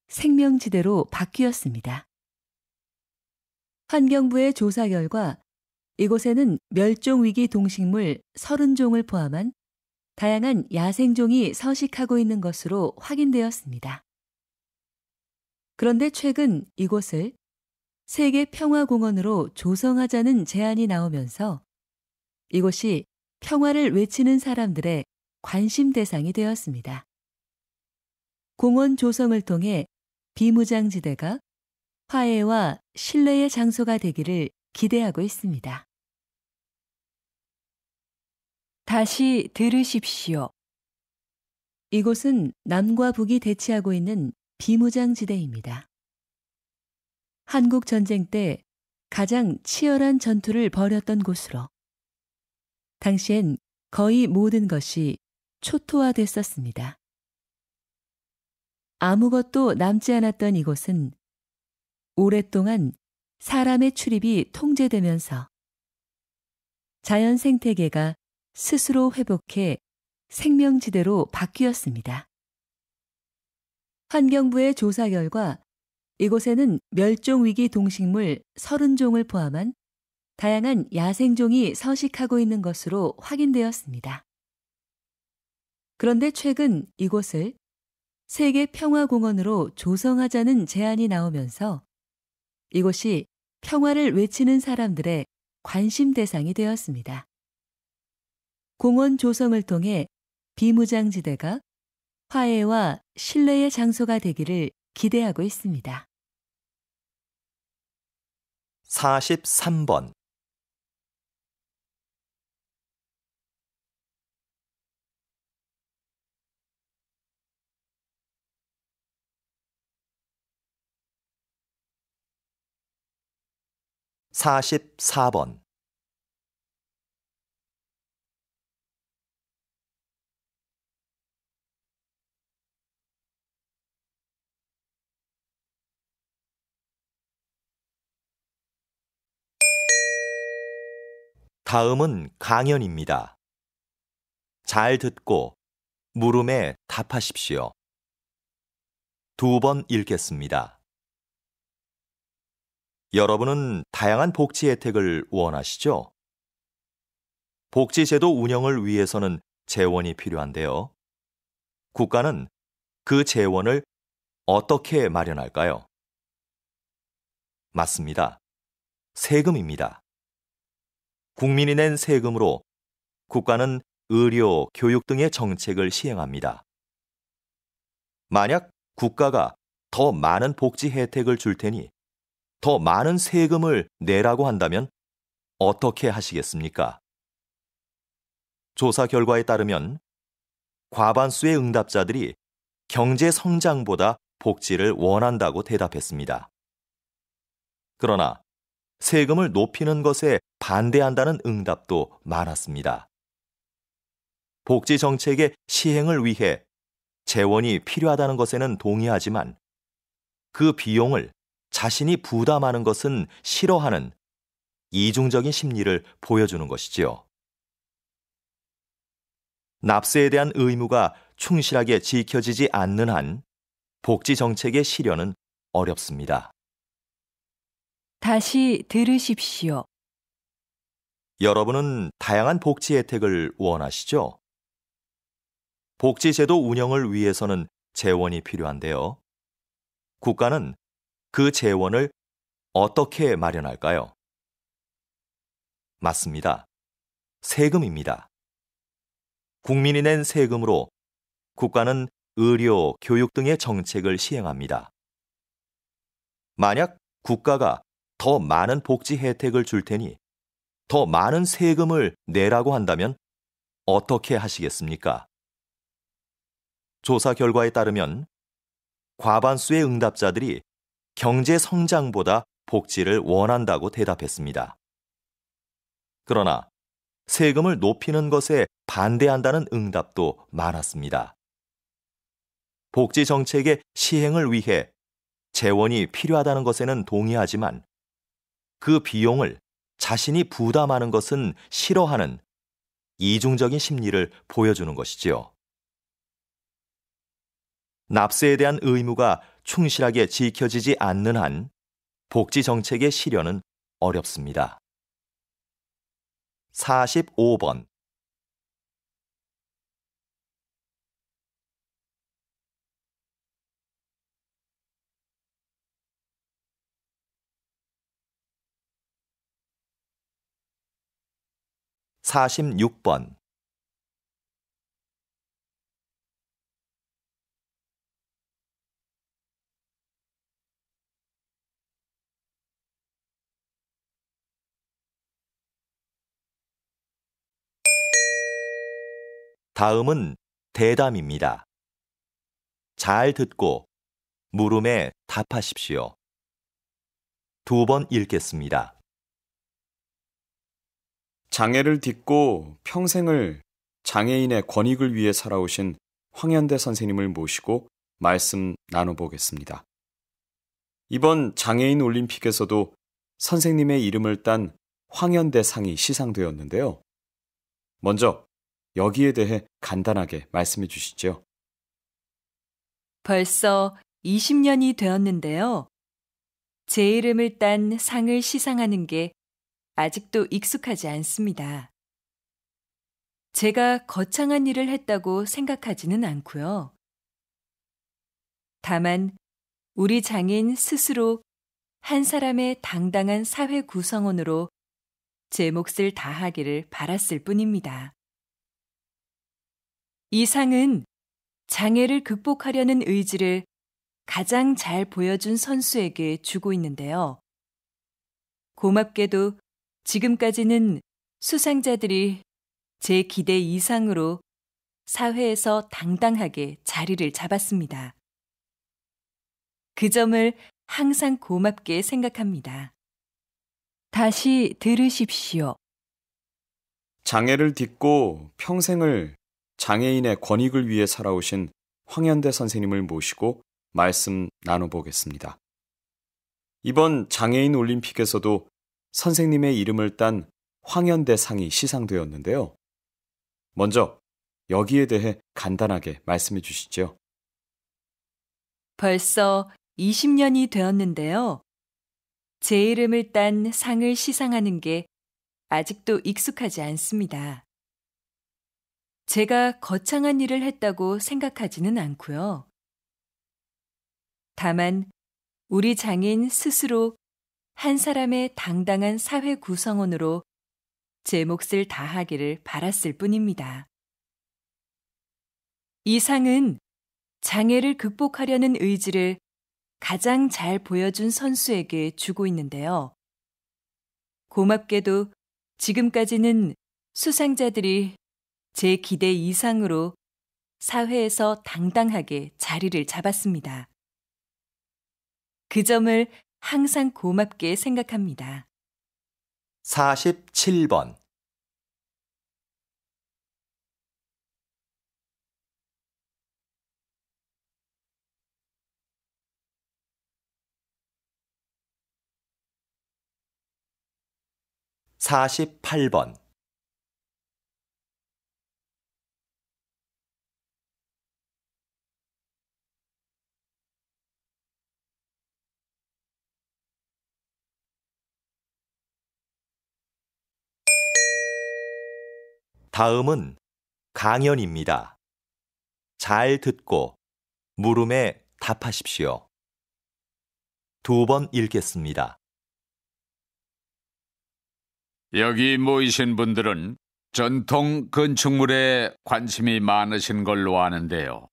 생명지대로 바뀌었습니다. 환경부의 조사 결과 이곳에는 멸종위기 동식물 30종을 포함한 다양한 야생종이 서식하고 있는 것으로 확인되었습니다. 그런데 최근 이곳을 세계평화공원으로 조성하자는 제안이 나오면서 이곳이 평화를 외치는 사람들의 관심 대상이 되었습니다. 공원 조성을 통해 비무장지대가 화해와 신뢰의 장소가 되기를 기대하고 있습니다. 다시 들으십시오. 이곳은 남과 북이 대치하고 있는 비무장지대입니다. 한국 전쟁 때 가장 치열한 전투를 벌였던 곳으로 당시엔 거의 모든 것이 초토화됐었습니다. 아무것도 남지 않았던 이곳은 오랫동안 사람의 출입이 통제되면서 자연 생태계가 스스로 회복해 생명지대로 바뀌었습니다. 환경부의 조사 결과 이곳에는 멸종위기 동식물 30종을 포함한 다양한 야생종이 서식하고 있는 것으로 확인되었습니다. 그런데 최근 이곳을 세계평화공원으로 조성하자는 제안이 나오면서 이곳이 평화를 외치는 사람들의 관심 대상이 되었습니다. 공원 조성을 통해 비무장지대가 화해와 신뢰의 장소가 되기를 기대하고 있습니다. 43번. (44번) 다음은 강연입니다. 잘 듣고 물음에 답하십시오. 2번 읽겠습니다. 여러분은 다양한 복지 혜택을 원하시죠? 복지제도 운영을 위해서는 재원이 필요한데요. 국가는 그 재원을 어떻게 마련할까요? 맞습니다. 세금입니다. 국민이 낸 세금으로 국가는 의료, 교육 등의 정책을 시행합니다. 만약 국가가 더 많은 복지 혜택을 줄 테니 더 많은 세금을 내라고 한다면 어떻게 하시겠습니까? 조사 결과에 따르면 과반수의 응답자들이 경제 성장보다 복지를 원한다고 대답했습니다. 그러나 세금을 높이는 것에 반대한다는 응답도 많았습니다. 복지 정책의 시행을 위해 재원이 필요하다는 것에는 동의하지만 그 비용을 자신이 부담하는 것은 싫어하는 이중적인 심리를 보여주는 것이지요. 납세에 대한 의무가 충실하게 지켜지지 않는 한 복지 정책의 실현은 어렵습니다. 다시 들으십시오. 여러분은 다양한 복지 혜택을 원하시죠? 복지제도 운영을 위해서는 재원이 필요한데요. 국가는 그 재원을 어떻게 마련할까요? 맞습니다. 세금입니다. 국민이 낸 세금으로 국가는 의료, 교육 등의 정책을 시행합니다. 만약 국가가 더 많은 복지 혜택을 줄 테니 더 많은 세금을 내라고 한다면 어떻게 하시겠습니까? 조사 결과에 따르면 과반수의 응답자들이 경제 성장보다 복지를 원한다고 대답했습니다. 그러나 세금을 높이는 것에 반대한다는 응답도 많았습니다. 복지 정책의 시행을 위해 재원이 필요하다는 것에는 동의하지만 그 비용을 자신이 부담하는 것은 싫어하는 이중적인 심리를 보여주는 것이지요. 납세에 대한 의무가 충실하게 지켜지지 않는 한 복지 정책의 실현은 어렵습니다. 45번. (46번) 다음은 대담입니다. 잘 듣고 물음에 답하십시오. 2번 읽겠습니다. 장애를 딛고 평생을 장애인의 권익을 위해 살아오신 황현대 선생님을 모시고 말씀 나눠보겠습니다. 이번 장애인 올림픽에서도 선생님의 이름을 딴 황현대 상이 시상되었는데요. 먼저 여기에 대해 간단하게 말씀해 주시죠. 벌써 20년이 되었는데요. 제 이름을 딴 상을 시상하는 게 아직도 익숙하지 않습니다. 제가 거창한 일을 했다고 생각하지는 않고요. 다만 우리 장애인 스스로 한 사람의 당당한 사회 구성원으로 제 몫을 다하기를 바랐을 뿐입니다. 이 상은 장애를 극복하려는 의지를 가장 잘 보여준 선수에게 주고 있는데요. 고맙게도 지금까지는 수상자들이 제 기대 이상으로 사회에서 당당하게 자리를 잡았습니다. 그 점을 항상 고맙게 생각합니다. 다시 들으십시오. 장애를 딛고 평생을 장애인의 권익을 위해 살아오신 황현대 선생님을 모시고 말씀 나눠보겠습니다. 이번 장애인 올림픽에서도 선생님의 이름을 딴 황현대 상이 시상되었는데요. 먼저 여기에 대해 간단하게 말씀해 주시죠. 벌써 20년이 되었는데요. 제 이름을 딴 상을 시상하는 게 아직도 익숙하지 않습니다. 제가 거창한 일을 했다고 생각하지는 않고요. 다만 우리 장애인 스스로 한 사람의 당당한 사회 구성원으로 제 몫을 다하기를 바랐을 뿐입니다. 이 상은 장애를 극복하려는 의지를 가장 잘 보여준 선수에게 주고 있는데요. 고맙게도 지금까지는 수상자들이 제 기대 이상으로 사회에서 당당하게 자리를 잡았습니다. 그 점을 항상 고맙게 생각합니다. 47번. (48번) 다음은 강연입니다. 잘 듣고 물음에 답하십시오. 2번 읽겠습니다. 여기 모이신 분들은 전통 건축물에 관심이 많으신 걸로 아는데요.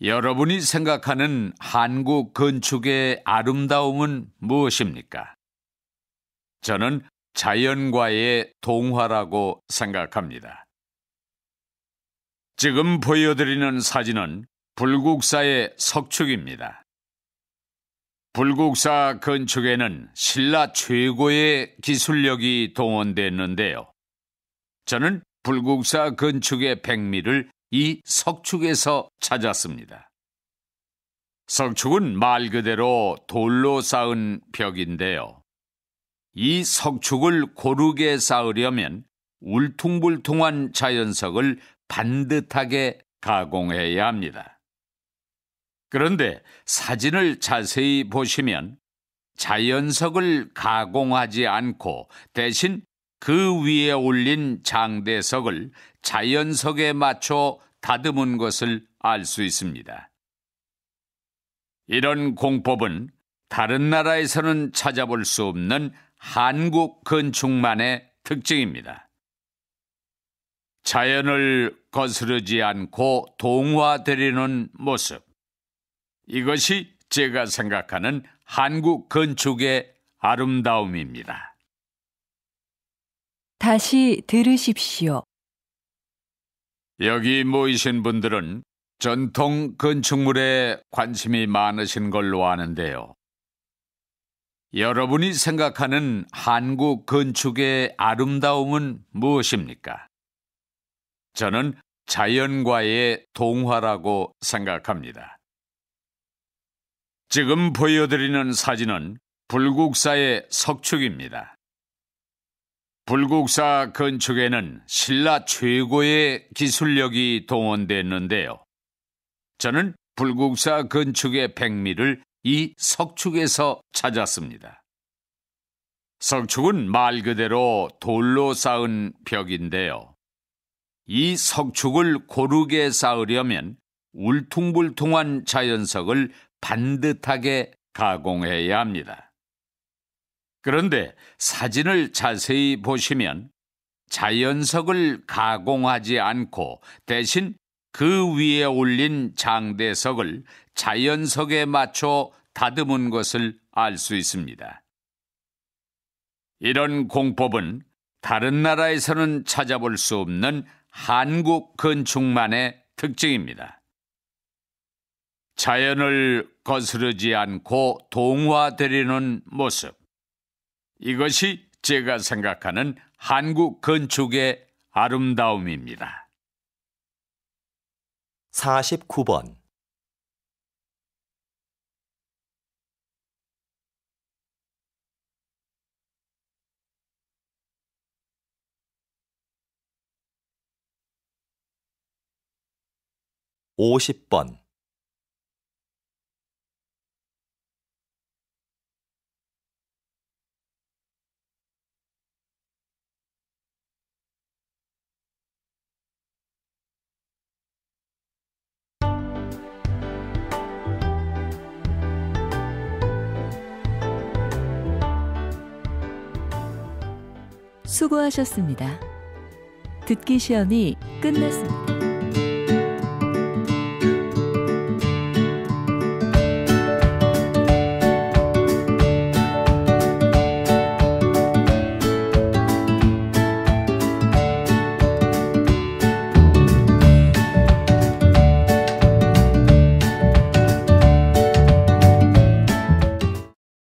여러분이 생각하는 한국 건축의 아름다움은 무엇입니까? 저는 자연과의 동화라고 생각합니다. 지금 보여드리는 사진은 불국사의 석축입니다. 불국사 건축에는 신라 최고의 기술력이 동원됐는데요. 저는 불국사 건축의 백미를 이 석축에서 찾았습니다. 석축은 말 그대로 돌로 쌓은 벽인데요. 이 석축을 고르게 쌓으려면 울퉁불퉁한 자연석을 반듯하게 가공해야 합니다. 그런데 사진을 자세히 보시면 자연석을 가공하지 않고 대신 그 위에 올린 장대석을 자연석에 맞춰 다듬은 것을 알 수 있습니다. 이런 공법은 다른 나라에서는 찾아볼 수 없는 한국 건축만의 특징입니다. 자연을 거스르지 않고 동화되려는 모습. 이것이 제가 생각하는 한국 건축의 아름다움입니다. 다시 들으십시오. 여기 모이신 분들은 전통 건축물에 관심이 많으신 걸로 아는데요. 여러분이 생각하는 한국 건축의 아름다움은 무엇입니까? 저는 자연과의 동화라고 생각합니다. 지금 보여드리는 사진은 불국사의 석축입니다. 불국사 건축에는 신라 최고의 기술력이 동원됐는데요. 저는 불국사 건축의 백미를 이 석축에서 찾았습니다. 석축은 말 그대로 돌로 쌓은 벽인데요. 이 석축을 고르게 쌓으려면 울퉁불퉁한 자연석을 반듯하게 가공해야 합니다. 그런데 사진을 자세히 보시면 자연석을 가공하지 않고 대신 그 위에 올린 장대석을 자연석에 맞춰 다듬은 것을 알 수 있습니다. 이런 공법은 다른 나라에서는 찾아볼 수 없는 한국 건축만의 특징입니다. 자연을 거스르지 않고 동화되려는 모습. 이것이 제가 생각하는 한국 건축의 아름다움입니다. 49번. (50번) 수고하셨습니다. 듣기 시험이 끝났습니다.